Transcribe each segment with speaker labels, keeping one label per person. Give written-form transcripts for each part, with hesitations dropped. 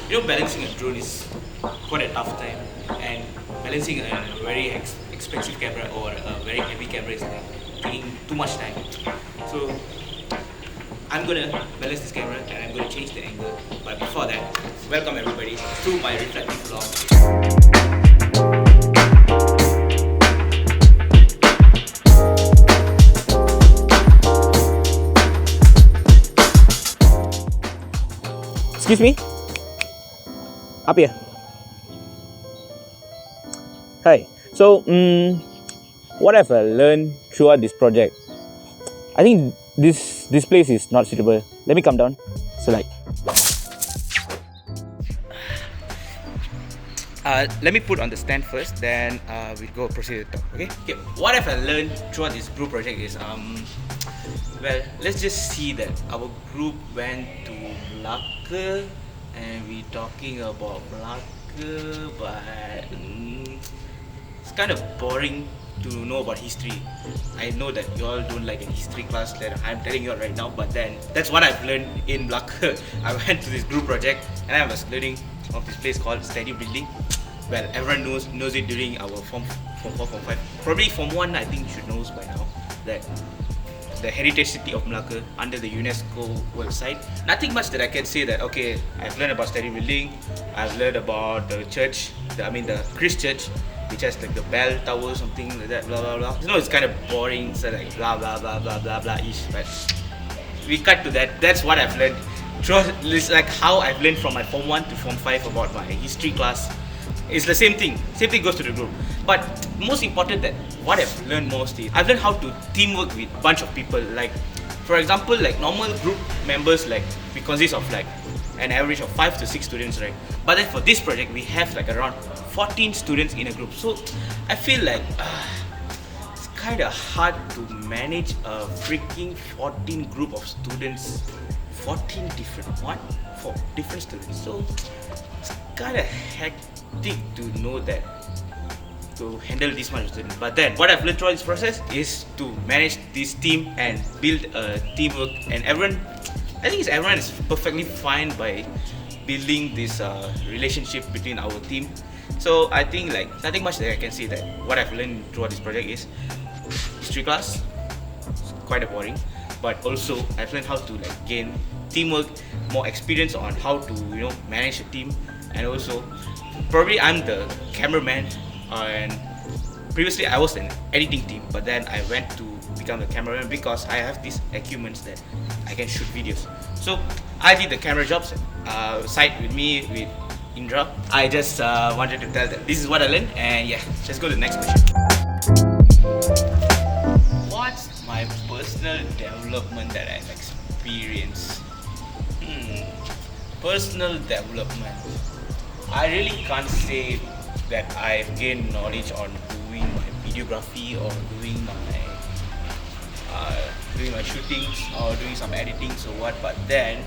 Speaker 1: Balancing a drone is quite a tough time, and balancing a very expensive camera or a very heavy camera is like taking too much time. So I'm gonna balance this camera and I'm gonna change the angle. But before that, welcome everybody to my reflective vlog.
Speaker 2: Excuse me? Up here. Hi. So, what have I learned throughout this project? I think this place is not suitable. Let me come down. So
Speaker 1: Let me put on the stand first, then we'll go proceed to talk. Okay. What have I learned throughout this group project is well, let's just see that our group went to Malacca and we're talking about Malacca, but it's kind of boring to know about history. I know that you all don't like a history class that I'm telling you all right now, but then that's what I've learned in Malacca. I went to this group project and I was learning of this place called Stadium Building. Well, everyone knows it during our Form 4, Form 5. Probably Form 1, I think you should know by now that the heritage city of Malacca under the UNESCO website. Nothing much that I can say that, okay, I've learned about Stadium Building, I've learned about the church, the Christ Church, which has like the bell tower, something like that, blah blah blah. It's kind of boring, so like blah blah blah blah blah blah ish, but we cut to that. That's what I've learned. It's like how I've learned from my Form 1 to Form 5 about my history class. It's the same thing goes to the group. But most important, that what I've learned most is I've learned how to teamwork with a bunch of people. Like for example, like normal group members, like we consist of like an average of 5 to 6 students, right? But then for this project we have like around 14 students in a group. So I feel like it's kind of hard to manage a freaking 14 group of students, 14 different students. So it's kind of hectic to know that, to handle this much students. But then what I've learned throughout this process is to manage this team and build a teamwork, and everyone is perfectly fine by building this relationship between our team. So I think like nothing much that I can say that what I've learned throughout this project is history class, it's quite boring, but also I've learned how to like gain teamwork, more experience on how to manage a team, and also probably I'm the cameraman, and previously I was an editing team, but then I went to become a cameraman because I have these acumen that I can shoot videos. So I did the camera jobs side with me with Indra. I just wanted to tell that this is what I learned, and yeah, let's go to the next question. What's my personal development that I've experienced? Personal development. I really can't say that I've gained knowledge on doing my videography or doing my shootings or doing some editing or what, but then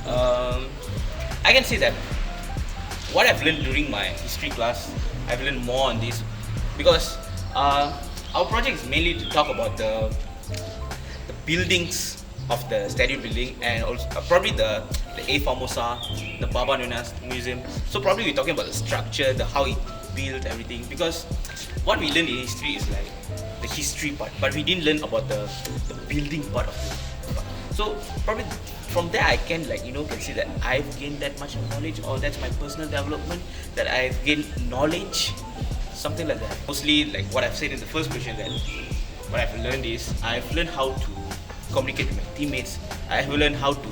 Speaker 1: I can say that what I've learned during my history class, I've learned more on this because our project is mainly to talk about the buildings of the Stadium Building, and also probably the A Formosa, the Baba Nunas Museum. So probably we're talking about the structure, the how it built, everything, because what we learned in history is like the history part, but we didn't learn about the building part of it. So probably from there I can can say that I've gained that much knowledge, or that's my personal development, that I've gained knowledge, something like that. Mostly like what I've said in the first question, that what I've learned is I've learned how to communicate with my teammates. I have learned how to,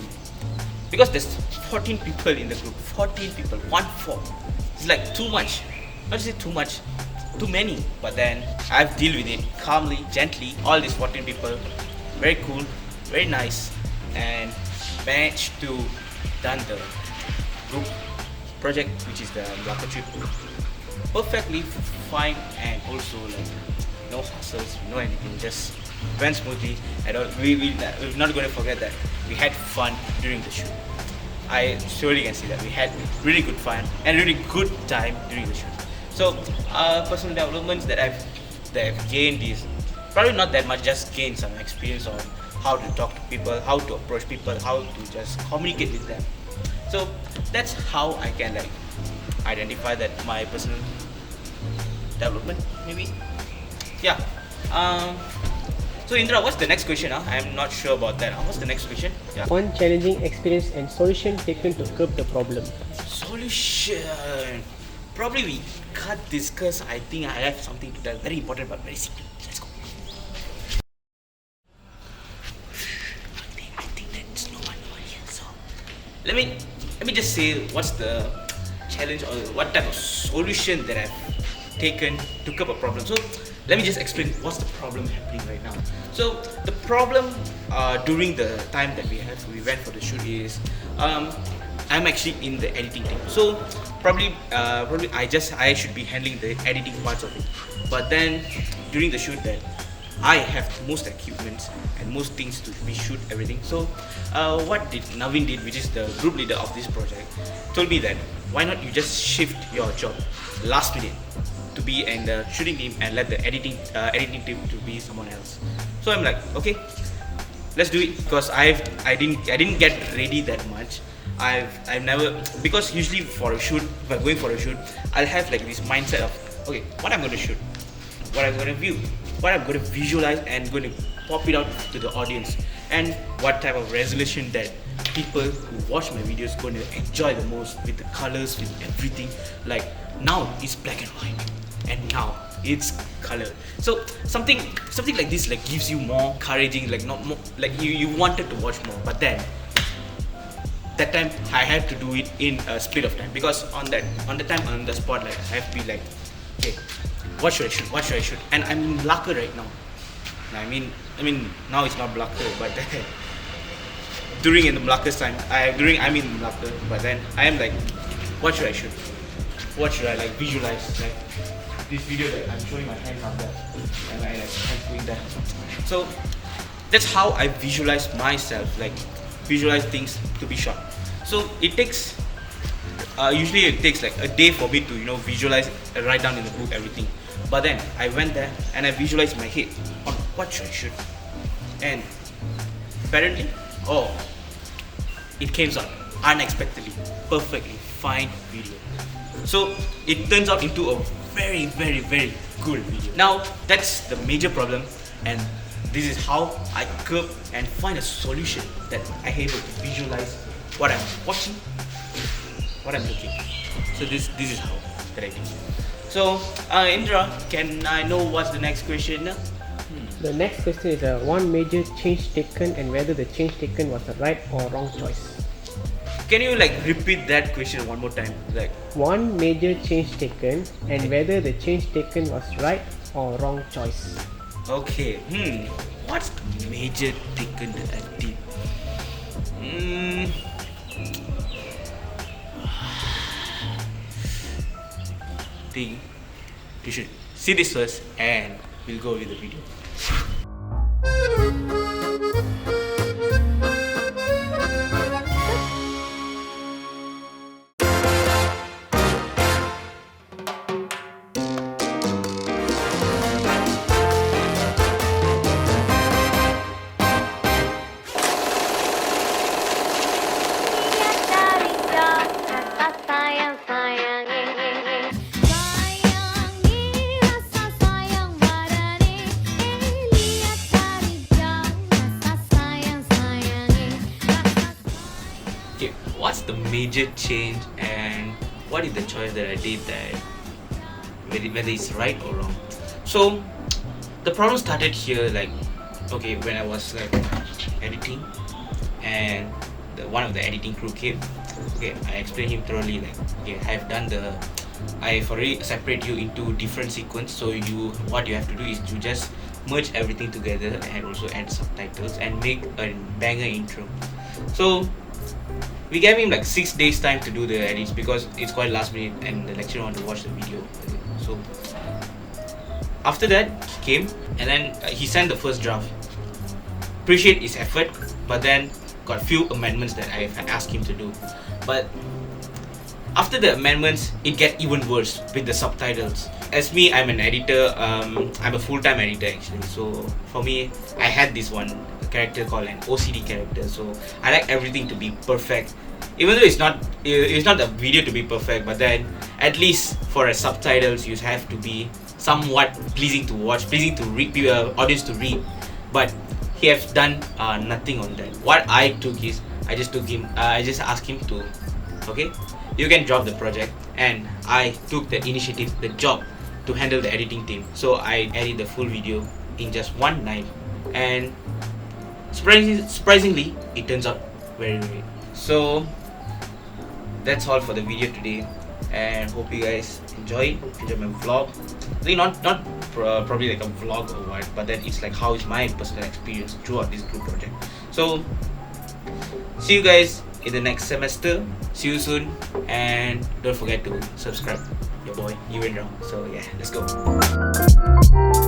Speaker 1: because there's 14 people in the group, 14 people, 1-4. It's like too much. Not to say too much, too many. But then I've dealt with it calmly, gently. All these 14 people, very cool, very nice, and managed to done the group project, which is the Malacca trip, perfectly fine, and also like no hassles, no anything, just went smoothly. And we're not going to forget that we had fun during the shoot. I surely can say that we had really good fun and really good time during the shoot. So personal developments that I've gained is probably not that much, just gain some experience on how to talk to people, how to approach people, how to just communicate with them. So that's how I can like identify that my personal development maybe. Yeah. So Indra, what's the next question? I'm not sure about that. What's the next question? Yeah.
Speaker 3: One challenging experience and solution taken to curb the problem.
Speaker 1: Solution. Probably we can't discuss. I think I have something to tell. Very important but very secret. Let's go. I think there's no one over here. So let me just say what's the challenge or what type of solution that I've taken to curb a problem. So let me just explain what's the problem happening right now. So the problem during the time that we went for the shoot is I'm actually in the editing team. So probably I should be handling the editing parts of it. But then during the shoot that I have most equipments and most things to be shoot everything. So what did Naveen did, which is the group leader of this project, told me that why not you just shift your job last minute to be in the shooting team and let the editing team to be someone else. So I'm like, okay, let's do it, because I didn't get ready that much. I've never, because usually for a shoot, if I'm going for a shoot, I'll have like this mindset of, okay, what I'm going to shoot, what I'm going to view, what I'm going to visualize and going to pop it out to the audience, and what type of resolution that people who watch my videos going to enjoy the most, with the colors, with everything. Like now it's black and white, and now it's color. So something like this like gives you more encouraging, like not more like you wanted to watch more. But then that time I had to do it in a split of time, because on the time on the spot, like I have to be like, okay, what should I shoot? And I'm in Malacca right now. I mean now it's not Malacca, but during in the Malacca's time, I'm in Malacca, but then I am like, what should I shoot? What should I like visualize? Like this video that I'm showing my hand up there, and I like hand doing that. So that's how I visualize myself, like visualize things to be shot. So it takes usually it takes like a day for me to visualize and write down in the book everything. But then I went there and I visualized my head on what should I shoot, and apparently, it came out unexpectedly, perfectly fine video. So it turns out into a very, very, very good video. Now that's the major problem, and this is how I curb and find a solution that I'm able to visualize what I'm watching, what I'm looking. So this is how that I do. So Indra, can I know what's the next question?
Speaker 3: The next question is one major change taken and whether the change taken was the right or wrong choice.
Speaker 1: Can you like repeat that question one more time? Like
Speaker 3: one major change taken and whether the change taken was right or wrong choice.
Speaker 1: Okay, what's the major taken that I did? Think you should see this first and we'll go with the video. Okay, what's the major change and what is the choice that I did, that whether it's right or wrong? So the problem started here, like, okay, when I was like editing and one of the editing crew came. Okay, I explained him thoroughly, like, okay, I've already separate you into different sequence, so what you have to do is to just merge everything together and also add subtitles and make a banger intro. So we gave him like 6 days time to do the edits, because it's quite last minute and the lecturer wanted to watch the video. So after that he came and then he sent the first draft. Appreciate his effort, but then got few amendments that I asked him to do. But after the amendments, it get even worse with the subtitles. As me, I'm an editor. I'm a full-time editor actually. So for me, I had this one character called an OCD character. So I like everything to be perfect even though it's not a video to be perfect, but then at least for a subtitles you have to be somewhat pleasing to watch, pleasing to read, audience to read. But he has done nothing on that. What I took is I just asked him to, okay, you can drop the project, and I took the initiative, the job to handle the editing team. So I edited the full video in just one night, and surprisingly it turns out very great. So that's all for the video today, and hope you guys enjoy my vlog. I think not probably like a vlog or what, but then it's like how is my personal experience throughout this group project. So see you guys in the next semester. See you soon, and don't forget to subscribe. Your boy YUVEEN RAO. So yeah, let's go.